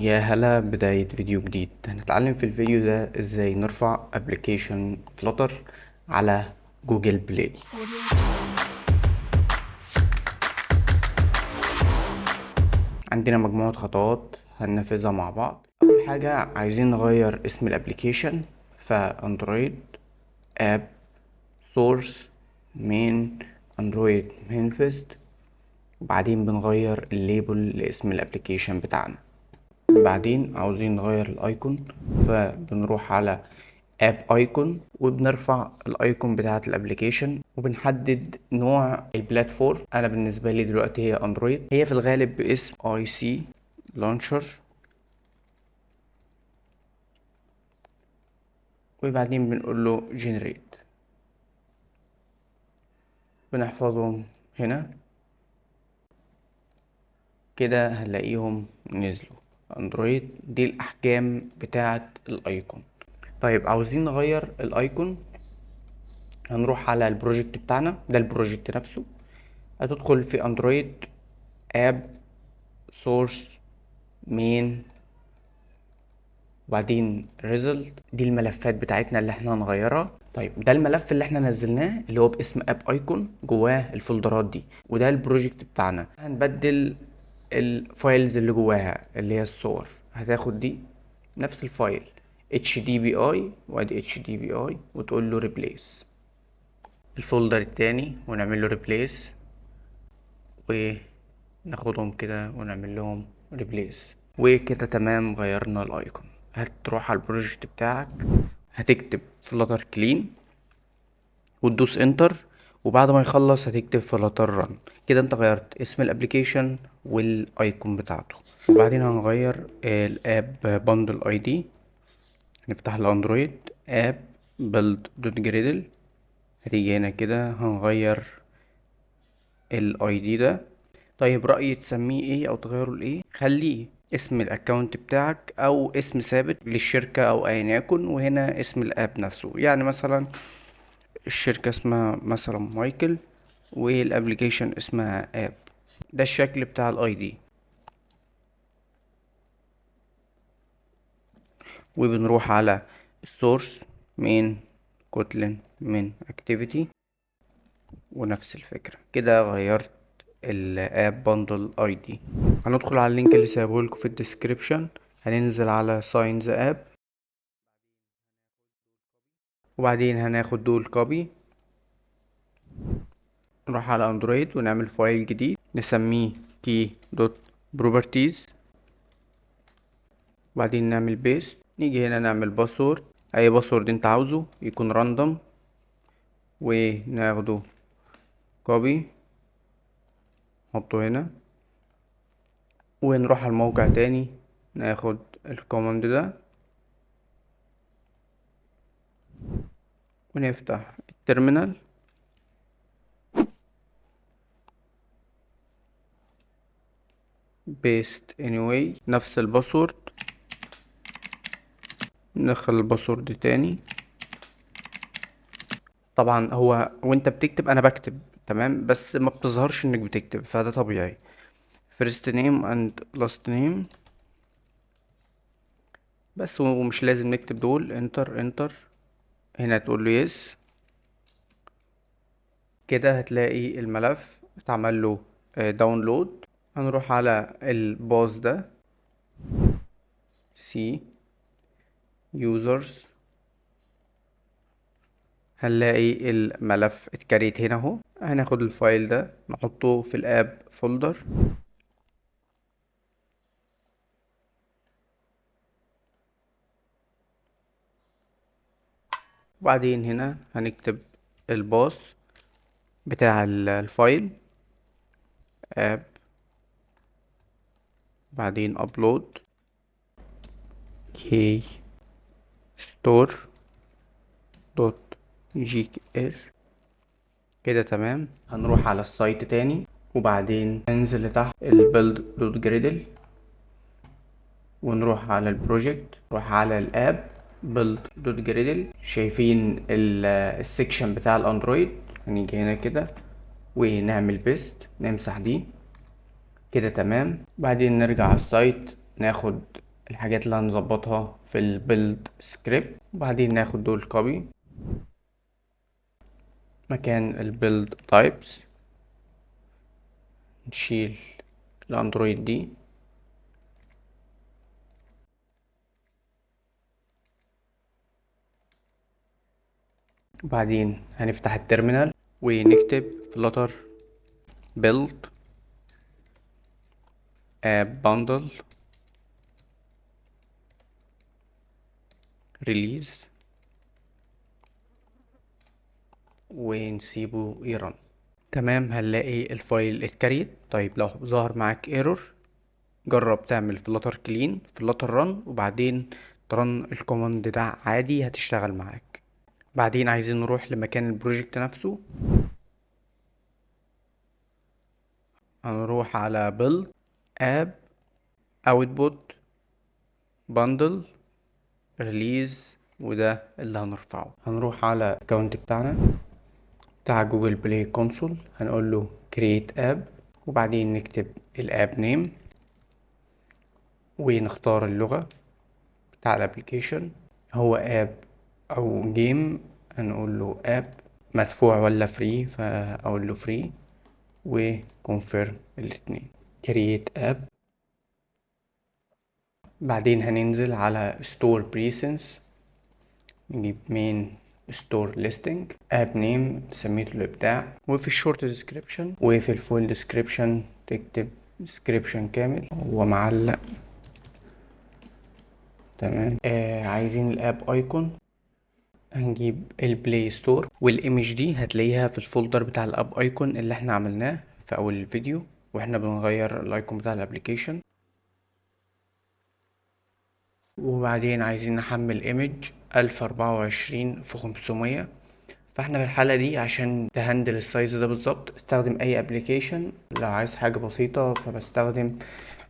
يا هلا، بداية فيديو جديد. هنتعلم في الفيديو ده ازاي نرفع ابلكيشن فلاتر على جوجل بلاي. عندنا مجموعة خطوات هننفذها مع بعض. اول حاجة عايزين نغير اسم الابلكيشن، فاندرويد اب سورس مين اندرويد مانيفست، وبعدين بنغير الليبل لاسم الابلكيشن بتاعنا. بعدين عاوزين نغير الايكون، فبنروح على اب ايكون وبنرفع الايكون بتاعه الابليكيشن وبنحدد نوع البلاتفورم. انا بالنسبه لي دلوقتي هي اندرويد، هي في الغالب باسم اي سي لانشر. وبعدين بنقول له جنريت، بنحفظهم هنا كده هنلاقيهم نزلوا. اندرويد دي الاحجام بتاعه الايكون. طيب عاوزين نغير الايكون، هنروح على البروجكت بتاعنا ده، البروجكت نفسه. هتدخل في اندرويد اب سورس مين، وبعدين result. دي الملفات بتاعتنا اللي احنا هنغيرها. طيب ده الملف اللي احنا نزلناه اللي هو باسم اب ايكون، جواه الفولدرات دي، وده البروجكت بتاعنا. هنبدل الفايلز اللي جواها اللي هي الصور. هتاخد دي نفس الفايل HDBI، وادي HDBI، وتقول له replace الفولدر التاني ونعمل له replace، وناخدهم كده ونعمل لهم replace. وكده تمام، غيرنا الايكون. هتروح على البروجكت بتاعك، هتكتب فلاتر كلين وتدوس انتر، وبعد ما يخلص هتكتب فلاتر رن. كده انت غيرت اسم الابليكيشن والايكون بتاعته. وبعدين هنغير الاب بندل اي دي. نفتح الاندرويد اب بيلد دوت جريدل، هتيجي هنا كده هنغير الاي دي ده. طيب رأيي تسميه ايه او تغيره لايه؟ خليه اسم الاكونت بتاعك او اسم ثابت للشركة او ايا يكن، وهنا اسم الاب نفسه. يعني مثلا الشركة اسمها مثلا مايكل، والابليكيشن اسمها اب. ده الشكل بتاع الاي دي. وبنروح على السورس من كوتلين من اكتيفيتي، ونفس الفكرة كده غيرت الاب بندل اي دي. هندخل على اللينك اللي سايبه لكم في الديسكريبشن، هننزل على ساينز اب، وبعدين هناخد دول كوبي، نروح على اندرويد ونعمل فايل جديد نسميه كي دوت بروبرتيز، وبعدين نعمل بيست. نيجي هنا نعمل باسورد، اي باسورد انت عاوزه يكون راندوم، وناخده كوبي نحطه هنا، ونروح على الموقع تاني ناخد الكوماند ده ونفتح التيرمينال. بيست anyway نفس الباسورد، ندخل الباسورد تاني. طبعا هو وانت بتكتب انا بكتب تمام، بس ما بتظهرش انك بتكتب، فده طبيعي. first name and last name بس، ومش لازم نكتب دول. انتر انتر، هنا تقول له يس. كده هتلاقي الملف اتعمل له داونلود. هنروح على الباص ده سي يوزرز، هنلاقي الملف اتكريت هنا اهو. هناخد الفايل ده نحطه في الاب فولدر، وبعدين هنا هنكتب الباص بتاع الفايل اب، بعدين ابلود كي ستور دوت جي اس. كده تمام. هنروح على السايت تاني، وبعدين ننزل لتحت البيلد دوت جريدل، ونروح على البروجكت، نروح على الاب بيلد دوت جريدل. شايفين السكشن بتاع الاندرويد؟ هنيجي هنا كده ونعمل بيست، نمسح دي. كده تمام. بعدين نرجع على السايت، ناخد الحاجات اللي هنظبطها في البيلد سكريبت، وبعدين ناخد دول كوبي مكان البيلد تايبس، نشيل الاندرويد دي، وبعدين هنفتح التيرمينال ونكتب flutter build app bundle release ونسيبه يرن. تمام، هنلاقي الفايل اتكريت. طيب لو ظهر معاك ايرور، جرب تعمل فلاتر كلين فلاتر رن، وبعدين ترن الكوماند ده عادي هتشتغل معاك. بعدين عايزين نروح لمكان البروجكت نفسه، هنروح على build app output bundle release، وده اللي هنرفعه. هنروح على الاكونت بتاعنا بتاع جوجل بلاي كونسول، هنقول له create app، وبعدين نكتب الاب نيم ونختار اللغة بتاع الابليكيشن، هو اب او جيم، هنقول له اب. مدفوع ولا فري، فاقول له فري، وكونفيرم الاتنين create app. بعدين هننزل على store presence، نجيب main store listing اب نيم سميته الابداع، وفي الشورت ديسكريبشن وفي الفول ديسكريبشن تكتب ديسكريبشن كامل ومعلق. تمام. عايزين الاب ايكون، هنجيب البلاي ستور، والايمج دي هتلاقيها في الفولدر بتاع الاب ايكون اللي احنا عملناه في اول الفيديو واحنا بنغير الايكون بتاع الابليكيشن. وبعدين عايزين نحمل ايمج 1024 في 500، فاحنا في الحالة دي عشان تهندل السايز ده بالظبط استخدم اي ابليكيشن. لو عايز حاجة بسيطة فبستخدم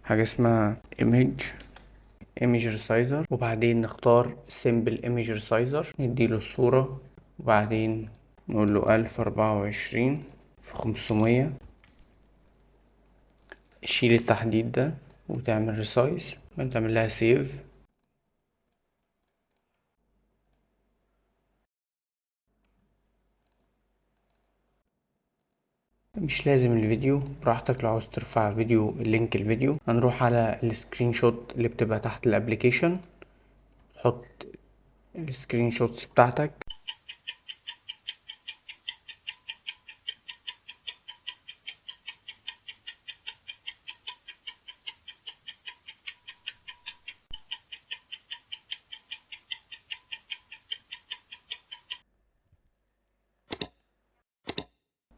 حاجة اسمها ايمج ريسايزر، وبعدين نختار سيمبل ايمج ريسايزر، نديله الصورة، وبعدين نقول له 1024 في 500. شيل التحديد ده وتعمل ريسايز، تعمل لها سيف. مش لازم الفيديو، براحتك. لو عاوز ترفع فيديو اللينك الفيديو، هنروح على السكرين شوت اللي بتبقى تحت الابليكيشن، تحط السكرين شوتس بتاعتك.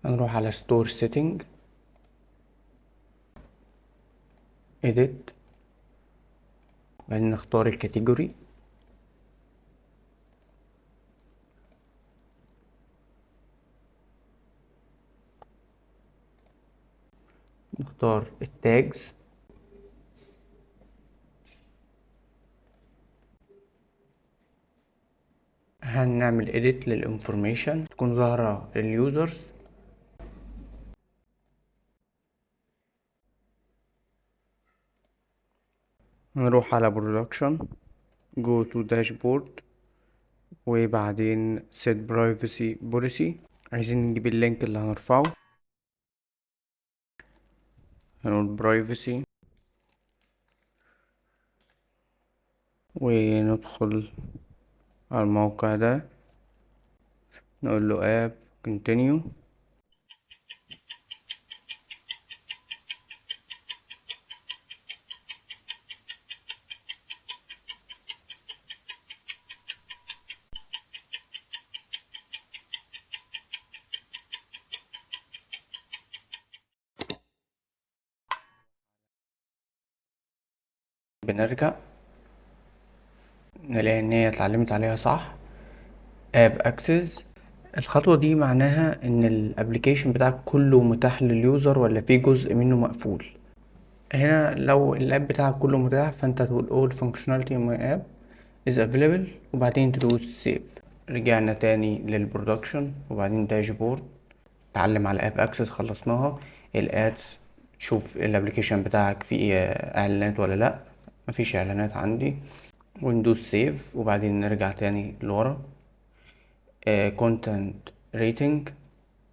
هنروح على ستور سيتنج، edit، بعدين نختار الكاتيجوري، نختار التاجز، هنعمل edit للانفورميشن تكون ظاهرة لليوزرز. نروح على production، go to dashboard، وبعدين set privacy policy. عايزين نجيب اللينك اللي هنرفعه، هنقول privacy وندخل على الموقع ده، نقول له app continue. بنرجع نلاقي ان هي اتعلمت عليها صح. اب اكسس، الخطوة دي معناها ان الابليكيشن بتاعك كله متاح لليوزر ولا في جزء منه مقفول. هنا لو الاب بتاعك كله متاح فانت تقول all functionality in my app is available، وبعدين تدوس save. رجعنا تاني للبرودكشن وبعدين داشبورد، تعلم على اب اكسس خلصناها. الادز، تشوف الابليكيشن بتاعك فيه اعلانات ولا لا، مفيش اعلانات عندي، وندوس سيف وبعدين نرجع تاني لورا. كونتنت ريتنج،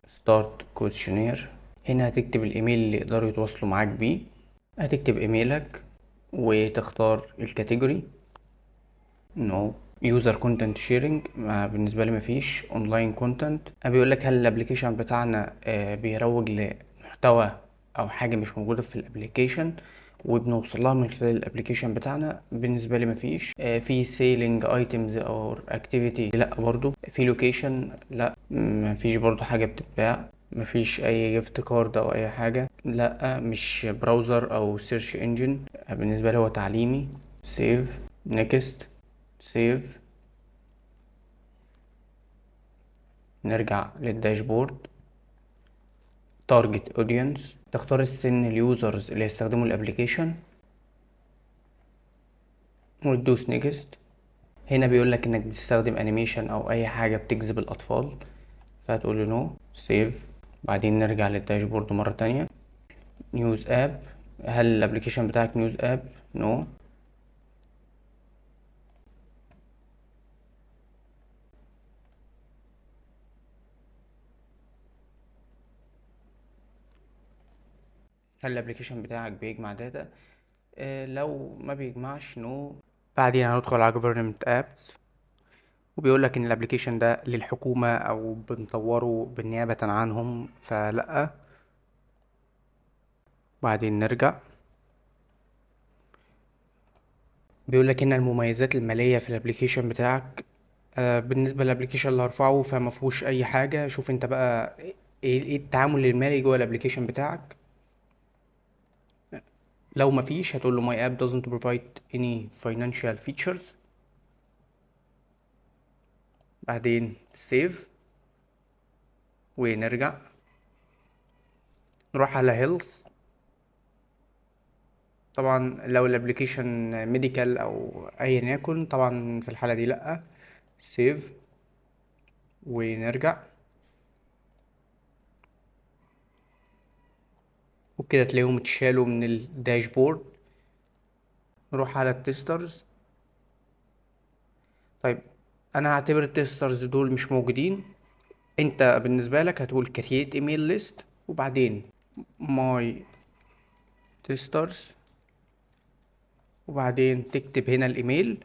ستارت كويشنير. هنا هتكتب الايميل اللي يقدروا يتواصلوا معاك بيه. هتكتب ايميلك وتختار الكاتيجوري. نو. يوزر كونتنت شيرنج، بالنسبه لي مفيش. اونلاين كونتنت، بيقول لك هل الابليكيشن بتاعنا بيروج لمحتوى او حاجه مش موجوده في الابليكيشن وبنوصل لها من خلال الابليكيشن بتاعنا. بالنسبه لي مفيش. في سيلينج ايتمز او اكتيفيتي، لا برضو. في لوكيشن، لا مفيش برضو حاجه بتتباع. مفيش اي جيفت كارد او اي حاجه، لا. مش براوزر او سيرش انجن. بالنسبه لي هو تعليمي. سيف. نيكست. سيف. نرجع للداشبورد. تارجت اودينس، تختار السن اليوزرز اللي هيستخدموا الابليكيشن وتدوس نيكست. هنا بيقول لك انك بتستخدم انيميشن او اي حاجه بتجذب الاطفال، فهتقول له نو. سيف. بعدين نرجع للداشبورد مره تانية. نيوز اب، هل الابليكيشن بتاعك نيوز اب؟ نو. هل الابليكيشن بتاعك بيجمع داتا؟ لو ما بيجمعش نو. بعدين هندخل على government apps، وبيقول لك ان الابليكيشن ده للحكومة او بنطوره بالنيابة عنهم، فلا. بعدين نرجع. بيقول لك ان المميزات المالية في الابليكيشن بتاعك. بالنسبة للابليكيشن اللي هرفعه فما فيهوش اي حاجة. شوف انت بقى إيه التعامل المالي جوه الابليكيشن بتاعك. لو ما فيش هتقول له my app doesn't provide any financial features. بعدين save ونرجع نروح على health. طبعا لو الابليكيشن ميديكال او ايا يكن، طبعا في الحالة دي لأ. سيف ونرجع. وبكده تلاقيهم اتشالوا من الداشبورد. نروح على التسترز. طيب انا هعتبر التسترز دول مش موجودين. انت بالنسبة لك هتقول create email list وبعدين my testers، وبعدين تكتب هنا الايميل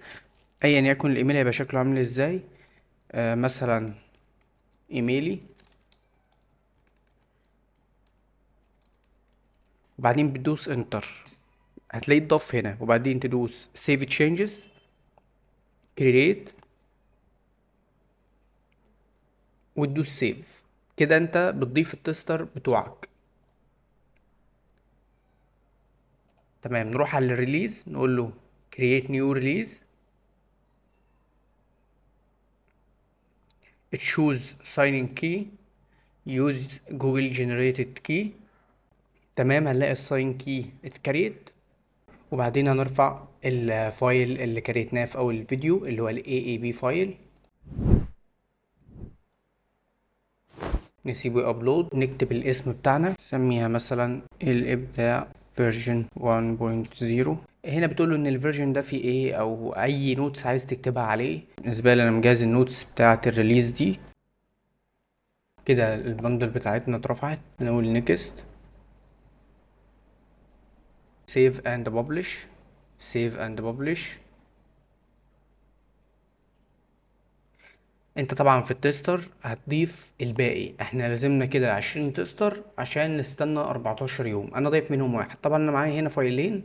ايا يكن. الايميل هيبقى شكله عامل ازاي؟ مثلا ايميلي، وبعدين بتدوس انتر هتلاقيه اتضاف هنا، وبعدين تدوس save changes create وتدوس سيف. كده انت بتضيف التستر بتوعك. تمام. نروح على الريليز نقول له create new release. choose signing key use google generated key. تمام. هنلاقي الساين كي اتكريت، وبعدين هنرفع الفايل اللي كريتناه في اول الفيديو اللي هو ال AAB فايل. نسيبه ابلود. نكتب الاسم بتاعنا، نسميها مثلا الابداع فيرجن 1.0. هنا بتقول له ان الفيرجن ده فيه ايه او اي نوتس عايز تكتبها عليه. بالنسبه لي انا مجهز النوتس بتاعه الريليز دي. كده البندل بتاعتنا اترفعت. نقول نيكست. سيف اند ببلش. سيف اند ببلش. انت طبعا في التستر هتضيف الباقي. احنا لازمنا كده 20 تستر عشان نستنى 14 يوم. انا ضايف منهم واحد. طبعا انا معايا هنا فايلين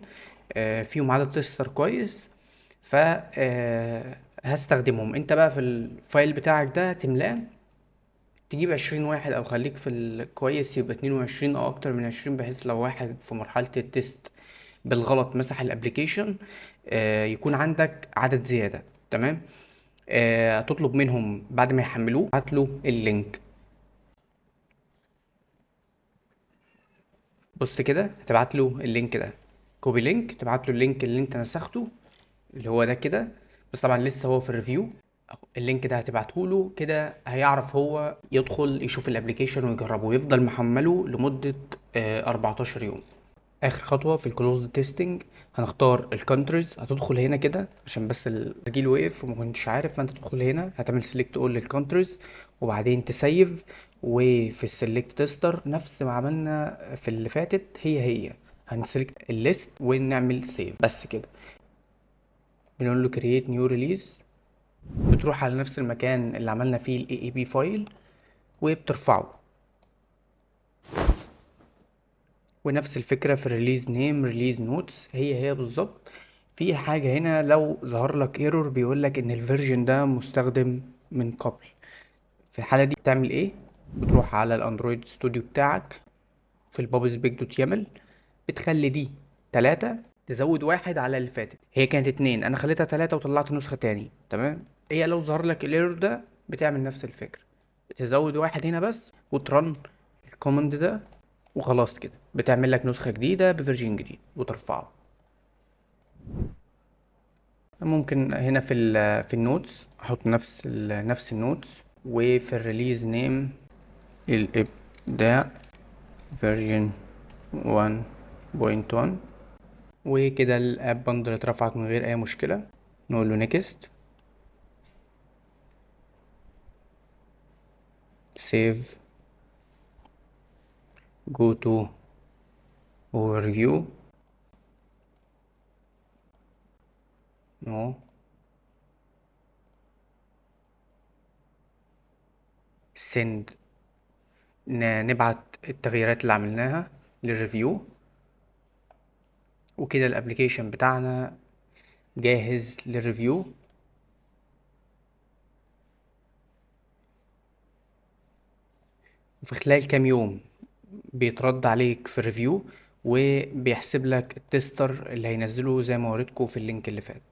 فيهم عدد تستر كويس، ف هستخدمهم. انت بقى في الفايل بتاعك ده تملاه، تجيب 20 واحد او خليك في الكويس يبقى 22 او اكتر من 20، بحيث لو واحد في مرحلة التست بالغلط مسح الابليكيشن يكون عندك عدد زيادة. تمام. هتطلب منهم بعد ما يحملوه هاتله اللينك. بص كده هتبعت له اللينك ده كوبي لينك، تبعت له اللينك اللي انت نسخته اللي هو ده كده. بس طبعا لسه هو في الريفيو. اللينك ده هتبعته له كده هيعرف هو يدخل يشوف الابليكيشن ويجربه ويفضل محمله لمدة 14 يوم. اخر خطوه في الكلوز تيستنج هنختار الكونتريز. هتدخل هنا كده عشان بس التسجيل وقف وما كنتش عارف، فانت تدخل هنا هتعمل سيلكت اول للكونتريز وبعدين تسيف. وفي السيلكت تيستر نفس ما عملنا في اللي فاتت، هي هنسيلكت الليست ونعمل سيف بس كده. بنقول له create new release، بتروح على نفس المكان اللي عملنا فيه ال AAB فايل وبترفعه. ونفس الفكرة في الريليز نيم ريليز نوتس، هي بالظبط. في حاجة هنا لو ظهر لك ايرور بيقول لك ان الفيرجن ده مستخدم من قبل. في الحالة دي بتعمل ايه؟ بتروح على الاندرويد ستوديو بتاعك في البابل بيج دوت يامل، بتخلي دي 3، تزود 1 على اللي فاتت. هي كانت 2، انا خليتها 3 وطلعت نسخة تاني، تمام. هي لو ظهر لك الايرور ده بتعمل نفس الفكرة، تزود 1 هنا بس وترن الكوماند ده وخلاص كده بتعمل لك نسخة جديدة بفيرجن جديد وترفعه. ممكن هنا في النوتس احط نفس النوتس، وفي الريليز نيم الابداع فيرجن 1.1. وكده الاب بندل اترفعت من غير اي مشكلة. نقول له نيكست، سيف، جو تو overview، نو، send. نبعت التغييرات اللي عملناها للريفيو. وكده الابليكيشن بتاعنا جاهز للريفيو. وفي خلال كام يوم بيترد عليك في الريفيو، وبيحسب لك التستر اللي هينزله زي ما وريتكم في اللينك اللي فات.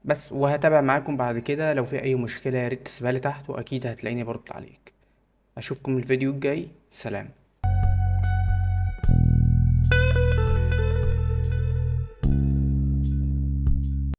بس وهتابع معاكم بعد كده، لو في اي مشكلة يا ريت تسيبها لي تحت واكيد هتلاقيني برد عليك. اشوفكم الفيديو الجاي، سلام.